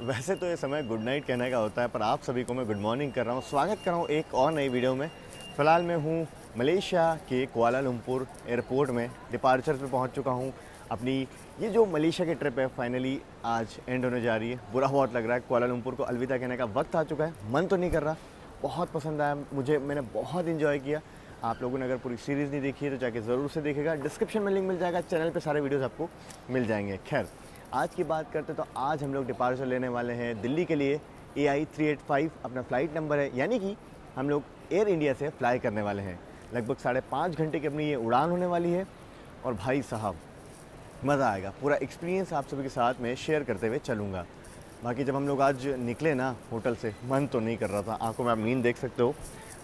वैसे तो ये समय गुड नाइट कहने का होता है, पर आप सभी को मैं गुड मॉर्निंग कर रहा हूँ। स्वागत कर रहा हूँ एक और नई वीडियो में। फ़िलहाल मैं हूँ मलेशिया के कुआलालंपुर एयरपोर्ट में, डिपार्चर पे पहुँच चुका हूँ। अपनी ये जो मलेशिया की ट्रिप है फाइनली आज एंड होने जा रही है। बुरा बहुत लग रहा है, कुआलालंपुर को अलविदा कहने का वक्त आ चुका है। मन तो नहीं कर रहा, बहुत पसंद आया मुझे, मैंने बहुत इन्जॉय किया। आप लोगों ने अगर पूरी सीरीज़ नहीं देखी है तो जाके ज़रूर से देखेगा। डिस्क्रिप्शन में लिंक मिल जाएगा, चैनल पे सारे वीडियोस आपको मिल जाएंगे। खैर, आज की बात करते तो आज हम लोग डिपार्चर लेने वाले हैं दिल्ली के लिए। AI385 अपना फ़्लाइट नंबर है, यानी कि हम लोग एयर इंडिया से फ्लाई करने वाले हैं। लगभग 5.5 घंटे की अपनी ये उड़ान होने वाली है और भाई साहब मज़ा आएगा। पूरा एक्सपीरियंस आप सभी के साथ में शेयर करते हुए चलूँगा। बाकी जब हम लोग आज निकले ना होटल से, मन तो नहीं कर रहा था, आंखों में आप नींद देख सकते हो।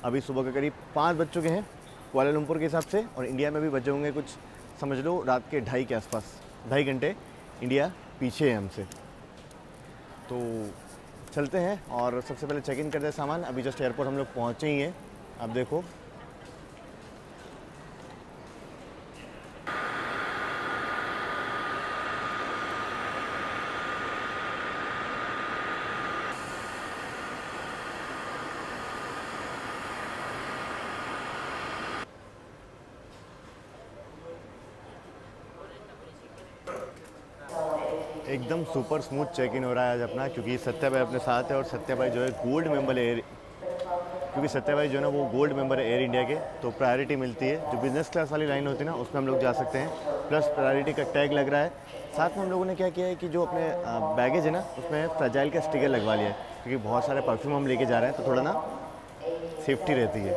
अभी सुबह के करीब 5 बज चुके हैं कुआलालंपुर के हिसाब से, और इंडिया में भी बजे होंगे कुछ समझ लो रात के 2:30 के आसपास। 2.5 घंटे इंडिया पीछे है हमसे। तो चलते हैं और सबसे पहले चेक इन करते हैं सामान। अभी जस्ट एयरपोर्ट हम लोग पहुँचे ही हैं, आप देखो। एकदम सुपर स्मूथ चेक इन हो रहा है आज अपना, क्योंकि सत्या भाई अपने साथ है। और सत्या भाई जो है गोल्ड मेंबर है क्योंकि सत्या भाई जो है ना वो गोल्ड मेंबर है एयर इंडिया के, तो प्रायोरिटी मिलती है। जो बिज़नेस क्लास वाली लाइन होती है ना उसमें हम लोग जा सकते हैं, प्लस प्रायोरिटी का टैग लग रहा है। साथ में हम लोगों ने क्या किया है कि जो अपने बैगेज है ना उसमें फ्रेजाइल का स्टिकर लगवा लिया है, क्योंकि बहुत सारे परफ्यूम हम लेके जा रहे हैं तो थोड़ा ना सेफ्टी रहती है।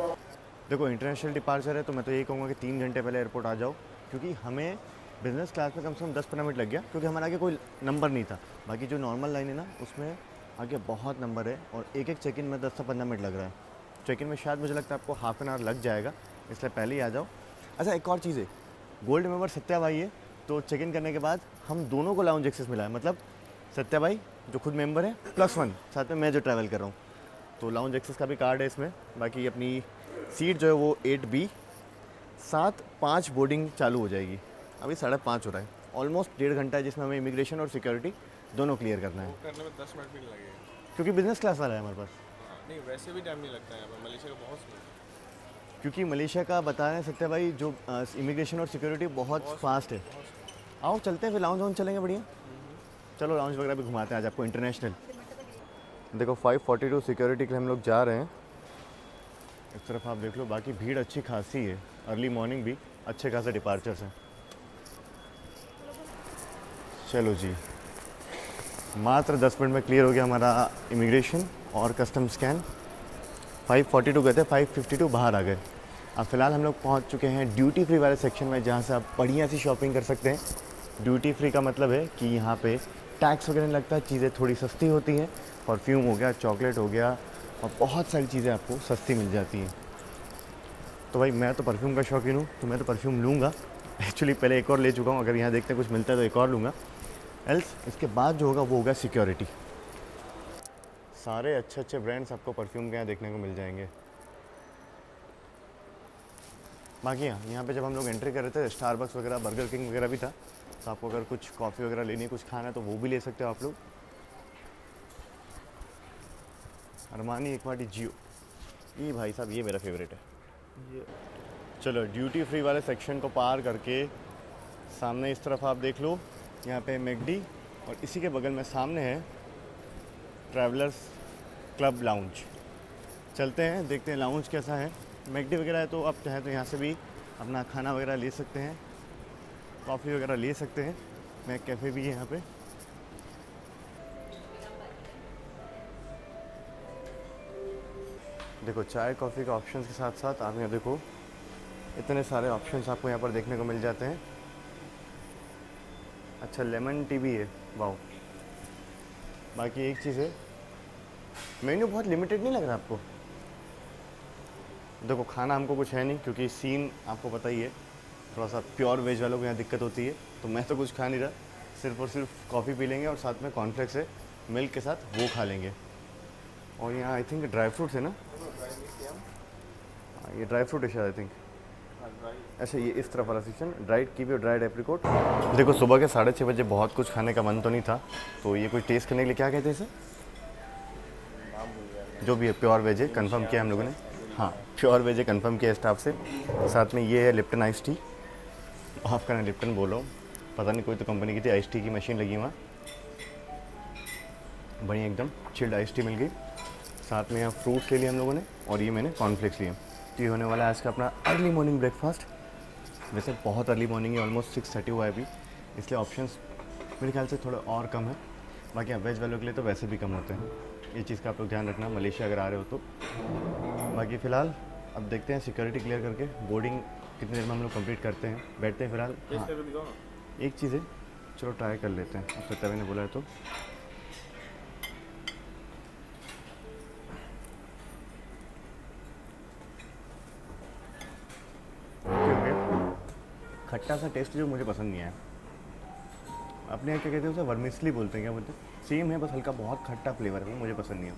देखो, इंटरनेशनल डिपार्चर है तो मैं तो यही कहूँगा कि 3 घंटे पहले एयरपोर्ट आ जाओ, क्योंकि हमें बिज़नेस क्लास में कम से कम 10-15 मिनट लग गया, क्योंकि हमारे आगे कोई नंबर नहीं था। बाकी जो नॉर्मल लाइन है ना उसमें आगे बहुत नंबर है, और एक एक चेक इन में 10 से 15 मिनट लग रहा है। चेक इन में शायद मुझे लगता है आपको हाफ एन आवर लग जाएगा, इसलिए पहले ही आ जाओ। अच्छा, एक और चीज़ है, गोल्ड मेंबर सत्या भाई है, तो चेक इन करने के बाद हम दोनों को लाउंज एक्सेस मिला है। मतलब सत्या भाई जो खुद मेंबर है +1, साथ में मैं जो ट्रैवल कर रहा हूँ, तो लाउंज एक्सेस का भी कार्ड है इसमें। बाकी अपनी सीट जो है वो 8B। 7:05 बोर्डिंग चालू हो जाएगी। अभी 5:30 हो रहा है। ऑलमोस्ट 1.5 घंटा है, जिसमें हमें इमिग्रेशन और सिक्योरिटी दोनों क्लियर करना है, करने में 10 मिनट भी नहीं लगेगा। क्योंकि बिज़नेस क्लास वाला है हमारे पास। नहीं, वैसे भी टाइम नहीं लगता है यहाँ पर। मलेशिया का बहुत स्मूथ क्योंकि मलेशिया का बता रहे हैं सत्या भाई, जो इमिग्रेशन और सिक्योरिटी बहुत फास्ट है। बहुत स्मूथ। आओ चलते हैं फिर, लाउंज वाउंज चलेंगे बढ़िया। चलो लाउंज वगैरह भी घुमाते हैं आज आपको इंटरनेशनल। देखो 5:42 सिक्योरिटी के लिए हम लोग जा रहे हैं। इस तरफ आप देख लो, बाकी भीड़ अच्छी खासी है। अर्ली मॉर्निंग भी अच्छे खासे डिपार्चर्स हैं। चलो जी, मात्र 10 मिनट में क्लियर हो गया हमारा इमिग्रेशन और कस्टम स्कैन। 5:42 गए थे, 5:52 बाहर आ गए। अब फ़िलहाल हम लोग पहुंच चुके हैं ड्यूटी फ्री वाले सेक्शन में, जहां से आप बढ़िया सी शॉपिंग कर सकते हैं। ड्यूटी फ्री का मतलब है कि यहाँ पे टैक्स वगैरह नहीं लगता, चीज़ें थोड़ी सस्ती होती हैं। परफ्यूम हो गया, चॉकलेट हो गया, और बहुत सारी चीज़ें आपको सस्ती मिल जाती हैं। तो भाई मैं तो परफ्यूम का शौकीन हूँ, तो मैं तो परफ्यूम लूँगा। एक्चुअली पहले एक और ले चुका हूँ, अगर यहाँ देखते हैं कुछ मिलता है तो एक और लूँगा। एल्स इसके बाद जो होगा वो होगा सिक्योरिटी। सारे अच्छे अच्छे ब्रांड्स आपको परफ्यूम के यहाँ देखने को मिल जाएंगे। बाकी यहाँ पे जब हम लोग एंट्री कर रहे थे, स्टारबक्स वगैरह, बर्गर किंग वगैरह भी था, तो आपको अगर कुछ कॉफ़ी वगैरह लेनी है, कुछ खाना है, तो वो भी ले सकते हो आप लोग। अरमानी एक्वाटी जियो, ये भाई साहब ये मेरा फेवरेट है ये। चलो ड्यूटी फ्री वाले सेक्शन को पार करके सामने इस तरफ आप देख लो, यहाँ पे मैकडी, और इसी के बगल में सामने है ट्रैवलर्स क्लब लाउंज। चलते हैं, देखते हैं लाउंज कैसा है। मैकडी वगैरह है तो आप चाहें तो यहाँ से भी अपना खाना वगैरह ले सकते हैं, कॉफ़ी वगैरह ले सकते हैं। मैक कैफ़े भी है यहाँ पे। देखो चाय कॉफ़ी के ऑप्शंस के साथ साथ आप यहाँ देखो इतने सारे ऑप्शंस आपको यहाँ पर देखने को मिल जाते हैं। अच्छा, लेमन टी भी है, वाओ। बाकी एक चीज़ है, मेन्यू बहुत लिमिटेड नहीं लग रहा आपको? देखो खाना हमको कुछ है नहीं, क्योंकि सीन आपको पता ही है, थोड़ा सा प्योर वेज वालों को यहाँ दिक्कत होती है। तो मैं तो कुछ खा नहीं रहा, सिर्फ और सिर्फ कॉफ़ी पी लेंगे और साथ में कॉर्नफ्लेक्स है मिल्क के साथ, वो खा लेंगे। और यहाँ आई थिंक ड्राई फ्रूट्स है ना, ये ड्राई फ्रूट है शायद आई थिंक। हाँ ड्राई। अच्छा, ये इस तरफ वाला सेक्शन ड्राइड कीवी और ड्राइड एप्रिकॉट। देखो सुबह के 6:30 बजे बहुत कुछ खाने का मन तो नहीं था, तो ये कोई टेस्ट करने के लिए क्या कहते हैं इसे, नाम भूल गया मैं। जो भी है प्योर वेज है, कंफर्म किया हम लोगों ने। हाँ प्योर वेज है, कंफर्म किया स्टाफ से। साथ में ये है लिप्टन आइस टी, आपका ना लिप्टन बोलो, पता नहीं कोई तो कंपनी की थी, आइस टी की मशीन लगी वहाँ, बढ़िया एकदम चिल्ड आइस टी मिल गई। साथ में यहाँ फ्रूट्स ले लिए हम लोगों ने, और ये मैंने कॉर्नफ्लेक्स लिए। तो ये होने वाला है आज का अपना अर्ली मॉर्निंग ब्रेकफास्ट। वैसे बहुत अर्ली मॉर्निंग है, ऑलमोस्ट 6:30 हुआ है अभी, इसलिए ऑप्शंस मेरे ख्याल से थोड़े और कम है। बाकी यहाँ वेज वालों के लिए तो वैसे भी कम होते हैं, ये चीज़ का आप लोग ध्यान रखना मलेशिया अगर आ रहे हो तो। बाकी फ़िलहाल अब देखते हैं सिक्योरिटी क्लियर करके बोर्डिंग कितनी देर में हम लोग कंप्लीट करते हैं, बैठते हैं फ़िलहाल। टेस्ट हाँ करके दिखाओ ना। एक चीज़ है, चलो ट्राई कर लेते हैं, अब सत्या ने बोला है तो। खट्टा सा टेस्ट जो मुझे पसंद नहीं आया। अपने यहाँ क्या कहते हैं उसे, वर्मिसली बोलते हैं, क्या बोलते हैं, सेम है बस हल्का बहुत खट्टा फ्लेवर है, मुझे पसंद नहीं है।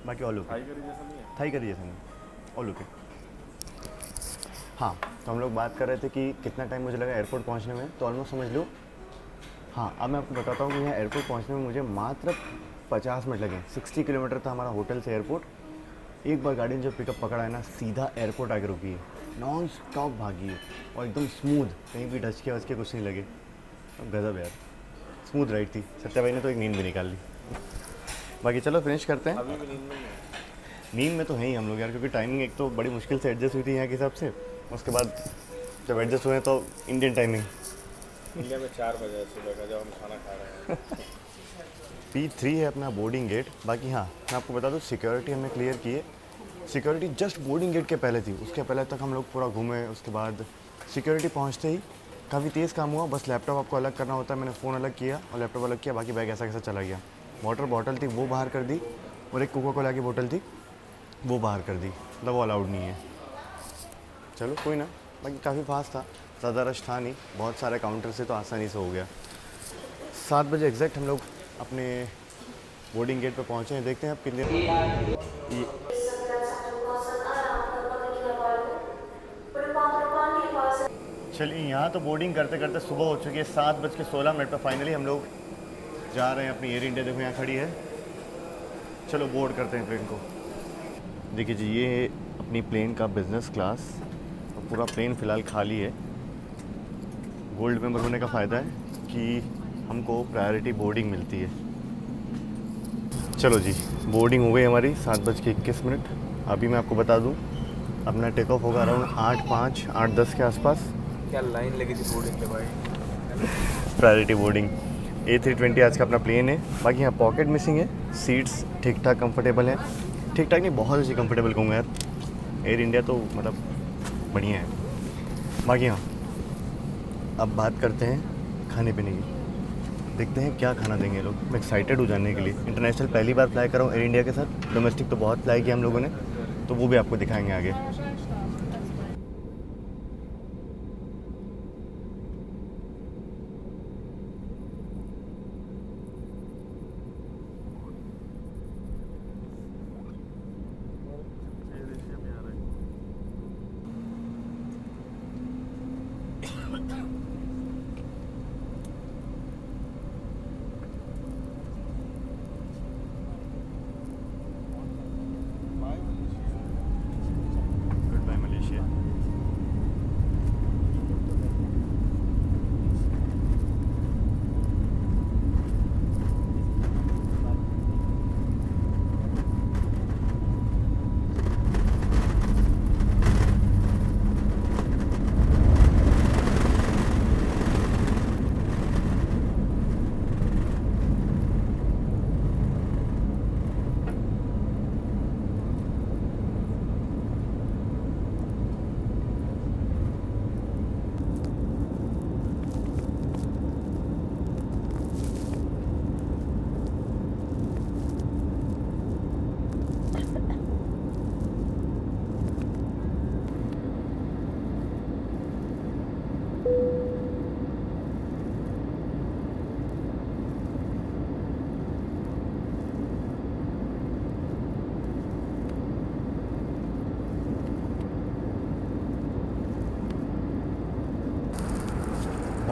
बाकी ऑल ओके, थाई करी जैसा नहीं है। थाई करी जैसा नहीं, ऑल ओके। हाँ तो हम लोग बात कर रहे थे कि कितना टाइम मुझे लगा एयरपोर्ट पहुँचने में, तो ऑलमोस्ट समझ लो। हाँ अब मैं आपको बताता हूँ कि यहाँ एयरपोर्ट पहुँचने में मुझे मात्र 50 मिनट लगे। 60 किलोमीटर था हमारा होटल से एयरपोर्ट। एक बार गाड़ी ने जो पिकअप पकड़ा है ना, सीधा एयरपोर्ट आके रुकी है, नॉन स्टॉप भागी है और एकदम स्मूथ, कहीं भी ढचके वचके कुछ नहीं लगे। अब गज़ब यार, स्मूथ राइड थी। सत्या भाई ने तो एक नींद भी निकाल ली। बाकी चलो फिनिश करते हैं। अभी भी नींद में नहीं है। नींद में तो है ही हम लोग यार, क्योंकि टाइमिंग एक तो बड़ी मुश्किल से एडजस्ट हुई थी यहाँ के हिसाब से, उसके बाद जब एडजस्ट हुए तो इंडियन टाइमिंग इंडिया में 4 बजे है सुबह का जब हम खाना खा रहे हैं। P3 है अपना बोर्डिंग गेट। बाकी हाँ मैं आपको बता दूँ, सिक्योरिटी हमने क्लियर की है। सिक्योरिटी जस्ट बोर्डिंग गेट के पहले थी, उसके पहले तक हम लोग पूरा घूमे। उसके बाद सिक्योरिटी पहुँचते ही काफ़ी तेज़ काम हुआ, बस लैपटॉप आपको अलग करना होता है, मैंने फ़ोन अलग किया और लैपटॉप अलग किया, बाकी बैग ऐसा कैसा चला गया। वाटर बॉटल थी वो बाहर कर दी, और एक कोका कोला की बोतल थी वो बाहर कर दी, मतलब वो अलाउड नहीं है। चलो कोई ना, बाकी काफ़ी फास्ट था, ज़्यादा रश था नहीं, बहुत सारे काउंटर से तो आसानी से हो गया। 7 बजे एग्जैक्ट हम लोग अपने बोर्डिंग गेट पे पहुँचे हैं। देखते हैं अब कितने चलिए। यहाँ तो बोर्डिंग करते करते सुबह हो चुकी है, 7:16 पर फाइनली हम लोग जा रहे हैं अपनी एयर इंडिया। देखो यहाँ खड़ी है, चलो बोर्ड करते हैं प्लेन को। देखिए जी, ये है अपनी प्लेन का बिज़नेस क्लास, और पूरा प्लेन फ़िलहाल खाली है। गोल्ड मेंबर होने का फ़ायदा है कि हमको प्रायोरिटी बोर्डिंग मिलती है। चलो जी, बोर्डिंग हो गई हमारी 7:21। अभी मैं आपको बता दूं, अपना टेक ऑफ होगा अराउंड 8:05 8:10 के आसपास। क्या लाइन लगी थी बोर्डिंग पे भाई। प्रायोरिटी बोर्डिंग A320 आज का अपना प्लेन है। बाकी यहाँ पॉकेट मिसिंग है, सीट्स ठीक ठाक कंफर्टेबल है, ठीक ठाक नहीं बहुत अच्छी कंफर्टेबल कहूँगा यार। एयर इंडिया तो मतलब बढ़िया है। बाकी हाँ अब बात करते हैं खाने पीने की, देखते हैं क्या खाना देंगे लोग। मैं एक्साइटेड हूँ जानने के लिए। इंटरनेशनल पहली बार फ्लाई कर रहा हूँ एयर इंडिया के साथ, डोमेस्टिक तो बहुत फ्लाई किया हम लोगों ने, तो वो भी आपको दिखाएंगे आगे।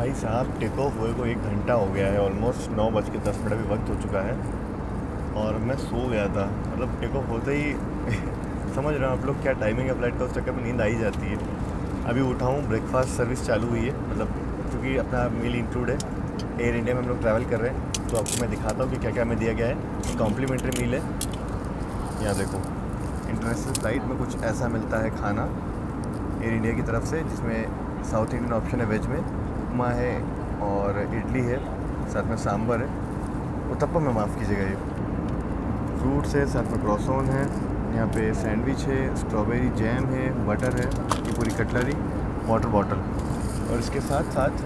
भाई साहब टेक ऑफ हुए को 1 घंटा हो गया है, ऑलमोस्ट 9:10 अभी वक्त हो चुका है और मैं सो गया था। मतलब टेक ऑफ होते ही समझ रहे हो आप लोग क्या टाइमिंग है फ्लाइट का, उस चक्कर में नींद आ ही जाती है। अभी उठा हूँ, ब्रेकफास्ट सर्विस चालू हुई है, मतलब क्योंकि अपना मील इंक्लूड है। एयर इंडिया में हम लोग ट्रैवल कर रहे हैं तो आपको मैं दिखाता हूँ कि क्या क्या हमें दिया गया है। कॉम्प्लीमेंट्री मील है, यहाँ देखो। इंटरनेशनल फ्लाइट में कुछ ऐसा मिलता है खाना एयर इंडिया की तरफ से, जिसमें साउथ इंडियन ऑप्शन है, वेज में उपमा है और इडली है, साथ में सांभर है, उत्तपम में माफ़ कीजिएगा, ये फ्रूट्स है, साथ में क्रॉसॉन है, यहाँ पे सैंडविच है, स्ट्रॉबेरी जैम है, बटर है, ये पूरी कटलरी, वाटर बॉटल। और इसके साथ साथ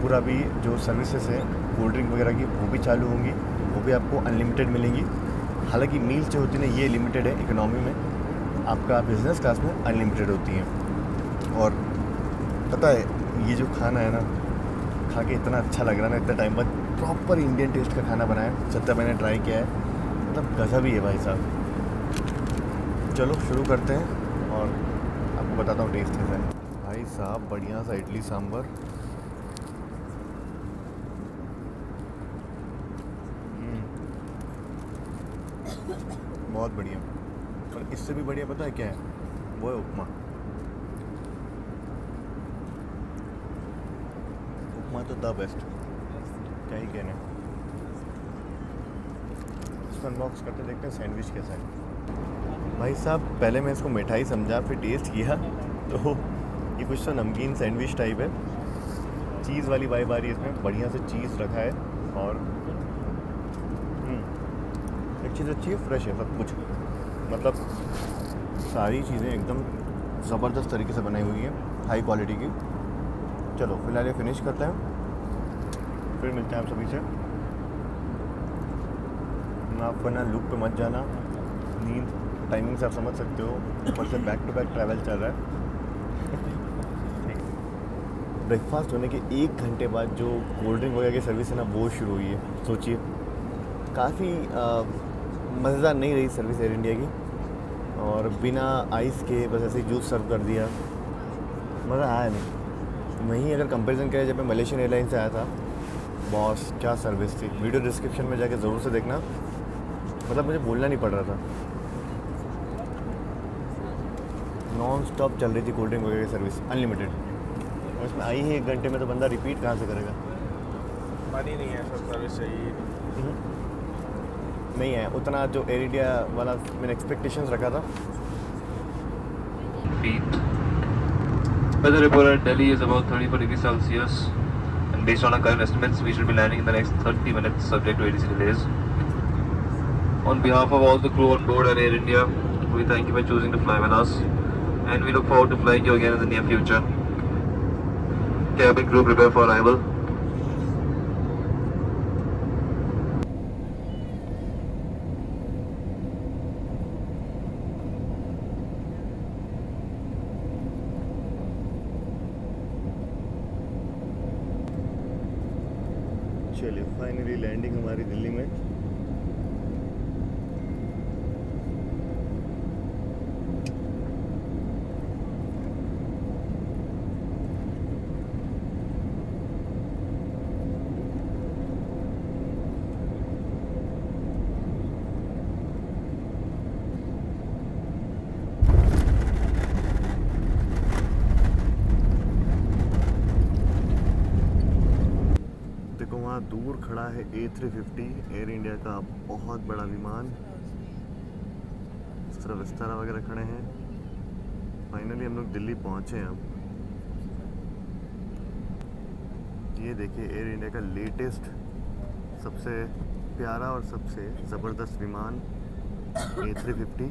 पूरा भी जो सर्विसेज है कोल्ड ड्रिंक वगैरह की वो भी चालू होंगी, वो भी आपको अनलिमिटेड मिलेंगी। हालांकि मील्स जो होती हैं ये लिमिटेड है, इकोनॉमी में, आपका बिज़नेस क्लास में अनलिमिटेड होती हैं। और पता है ये जो खाना है ना, खा के इतना अच्छा लग रहा है ना, इतना टाइम बाद प्रॉपर इंडियन टेस्ट का खाना बनाया है, जितना मैंने ट्राई किया है, मतलब गज़ब ही है भाई साहब। चलो शुरू करते हैं और आपको बताता हूँ टेस्ट कैसा है। भाई साहब बढ़िया सा इडली सांभर, बहुत बढ़िया। और इससे भी बढ़िया पता है क्या है, वो है उपमा। उपमा तो द बेस्ट, क्या ही कहने। इसको अनबॉक्स करके देखते हैं सैंडविच कैसा है। भाई साहब पहले मैं इसको मिठाई समझा, फिर टेस्ट किया तो ये कुछ तो नमकीन सैंडविच टाइप है। चीज़ वाली वाइब आ रही है इसमें, बढ़िया से चीज़ रखा है और एक चीज़ अच्छी है, फ्रेश है सब कुछ, मतलब सारी चीज़ें एकदम ज़बरदस्त तरीके से बनाई हुई हैं, हाई क्वालिटी की। चलो फिलहाल ये फिनिश करते हैं, फिर मिलते हैं आप सभी से। ना आपको ना लूप पे मत जाना, नींद टाइमिंग से आप समझ सकते हो, ऊपर से बैक टू बैक ट्रैवल चल रहा है। ब्रेकफास्ट होने के 1 घंटे बाद जो कोल्ड ड्रिंक वगैरह की सर्विस है ना, वो शुरू हुई है। सोचिए, काफ़ी मज़ेदार नहीं रही सर्विस एयर इंडिया की, और बिना आइस के बस ऐसे ही जूस सर्व कर दिया, मज़ा आया नहीं। वहीं अगर कंपैरिजन करें जब मैं मलेशियन एयरलाइन से आया था, बॉस क्या सर्विस थी। वीडियो डिस्क्रिप्शन में जाके ज़रूर से देखना, मतलब मुझे बोलना नहीं पड़ रहा था, नॉन स्टॉप चल रही थी कोल्ड ड्रिंक वगैरह की सर्विस, अनलिमिटेड। और इसमें आई ही 1 घंटे में, तो बंदा रिपीट कहाँ से करेगा। मन ही नहीं है, सब सर्विस चाहिए। नहीं है उतना जो एयर इंडिया वाला मैंने एक्सपेक्टेशंस रखा था। Weather report at Delhi is about 34 degrees Celsius, and based on our current estimates, we should be landing in the next 30 minutes, subject to ATC delays. On behalf of all the crew on board at Air India, we thank you for choosing to fly with us, and we look forward to flying you again in the near future. Cabin crew prepare for arrival. चलिए finally landing हमारी दिल्ली में। देखो वहाँ दूर खड़ा है A350 air India का बहुत बड़ा विमान। इस तरफ विस्तारा वगैरह खड़े हैं। फाइनली हम लोग दिल्ली पहुँचे हैं अब। ये देखिए एयर इंडिया का लेटेस्ट सबसे प्यारा और सबसे ज़बरदस्त विमान A350।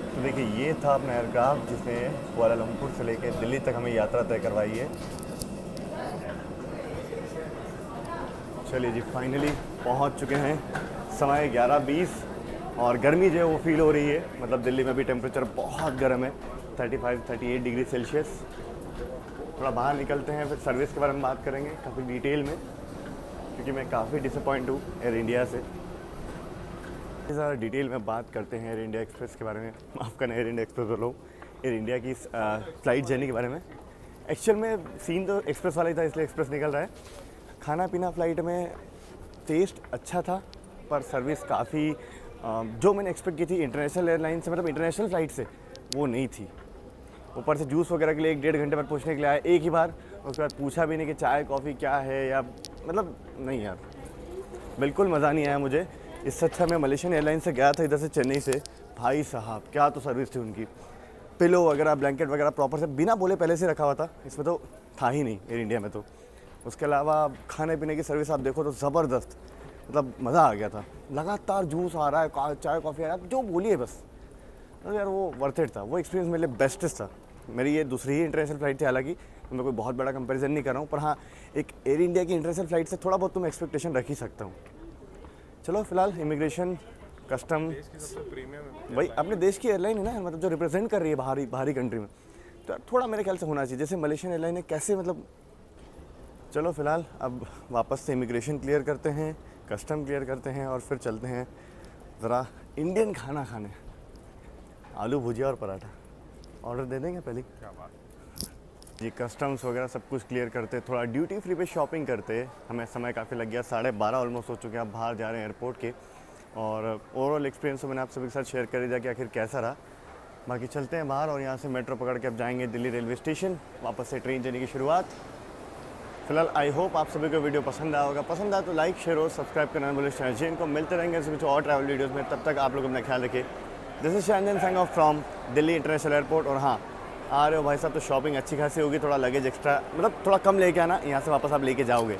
तो देखिए ये था अपना एयरक्राफ्ट जिसने कुआलालंपुर से लेकर दिल्ली तक हमें यात्रा तय करवाई है। चलिए जी फाइनली पहुंच चुके हैं। समय 11:20 और गर्मी जो है वो फील हो रही है। मतलब दिल्ली में भी टेम्परेचर बहुत गर्म है, 35-38 डिग्री सेल्सियस। थोड़ा बाहर निकलते हैं, फिर सर्विस के बारे में बात करेंगे काफ़ी डिटेल में, क्योंकि मैं काफ़ी डिसअपॉइंट हूँ एयर इंडिया से। ज़्यादा डिटेल में बात करते हैं एयर इंडिया एक्सप्रेस के बारे में, माफ़ करना एयर इंडिया एक्सप्रेस बोलो, एयर इंडिया की फ़्लाइट जर्नी के बारे में। एक्चुअल में सीन तो एक्सप्रेस वाला ही था, इसलिए एक्सप्रेस निकल रहा है। खाना पीना फ़्लाइट में टेस्ट अच्छा था, पर सर्विस काफ़ी जो मैंने एक्सपेक्ट की थी इंटरनेशनल एयरलाइन से, मतलब इंटरनेशनल फ़्लाइट से, वो नहीं थी। ऊपर से जूस वगैरह के लिए 1-1.5 घंटे बाद पूछने के लिए आया एक ही बार, उसके बाद पूछा भी नहीं कि चाय कॉफ़ी क्या है, या मतलब नहीं यार, बिल्कुल मज़ा नहीं आया मुझे। इससे अच्छा मैं मलेशियन एयरलाइन से गया था इधर से, चेन्नई से। भाई साहब क्या तो सर्विस थी उनकी, पिलो वगैरह ब्लैंकेट वगैरह प्रॉपर से बिना बोले पहले से रखा हुआ था, इसमें तो था ही नहीं एयर इंडिया में तो। उसके अलावा खाने पीने की सर्विस आप देखो तो ज़बरदस्त, मतलब मज़ा आ गया था। लगातार जूस आ रहा है, चाय कॉफ़ी आ रहा है, जो बोलिए बस। तो यार वो वर्थ इट था, वो एक्सपीरियंस मेरे लिए बेस्टेस्ट था। मेरी ये दूसरी ही इंटरनेशनल फ़्लाइट थी, हालांकि मैं कोई बहुत बड़ा कंपैरिजन नहीं कर रहा हूँ, पर हाँ एक एयर इंडिया की इंटरनेशनल फ़्लाइट से थोड़ा बहुत तो मैं एक्सपेक्टेशन रख ही सकता हूँ। चलो फिलहाल इमिग्रेशन कस्टम भाई अपने देश की एयरलाइन है ना, मतलब जो रिप्रेजेंट कर रही है बाहरी कंट्री में, तो थोड़ा मेरे ख्याल से होना चाहिए, जैसे मलेशियन एयरलाइन है कैसे, मतलब। चलो फिलहाल अब वापस से इमिग्रेशन क्लियर करते हैं, कस्टम क्लियर करते हैं, और फिर चलते हैं ज़रा इंडियन खाना खाने। आलू भुजिया और पराठा ऑर्डर दे देंगे पहले। क्या बात जी, कस्टम्स वगैरह सब कुछ क्लियर करते, थोड़ा ड्यूटी फ्री पे शॉपिंग करते। हमें समय काफ़ी लग गया, 12:30 ऑलमोस्ट हो चुके हैं, अब बाहर जा रहे हैं एयरपोर्ट के। और ओवरऑल एक्सपीरियंस तो मैंने आप सभी के साथ शेयर कर दिया कि आखिर कैसा रहा। बाकी चलते हैं बाहर, और यहाँ से मेट्रो पकड़ के अब जाएंगे दिल्ली रेलवे स्टेशन, वापस से ट्रेन जर्नी की शुरुआत। फिलहाल आई होप आप सभी को वीडियो पसंद आया होगा। पसंद आया तो लाइक शेयर और सब्सक्राइब करना बोले चैनल को। मिलते रहेंगे ऐसे कुछ और ट्रैवल वीडियोज़ में, तब तक आप लोग अपना ख्याल रखें। दिस इज शानजन संग of from Delhi international airport. और हाँ, आ रहे हो भाई साहब तो शॉपिंग अच्छी खासी होगी, थोड़ा लगेज एक्स्ट्रा मतलब थोड़ा कम लेके आना, यहाँ से वापस आप लेके जाओगे।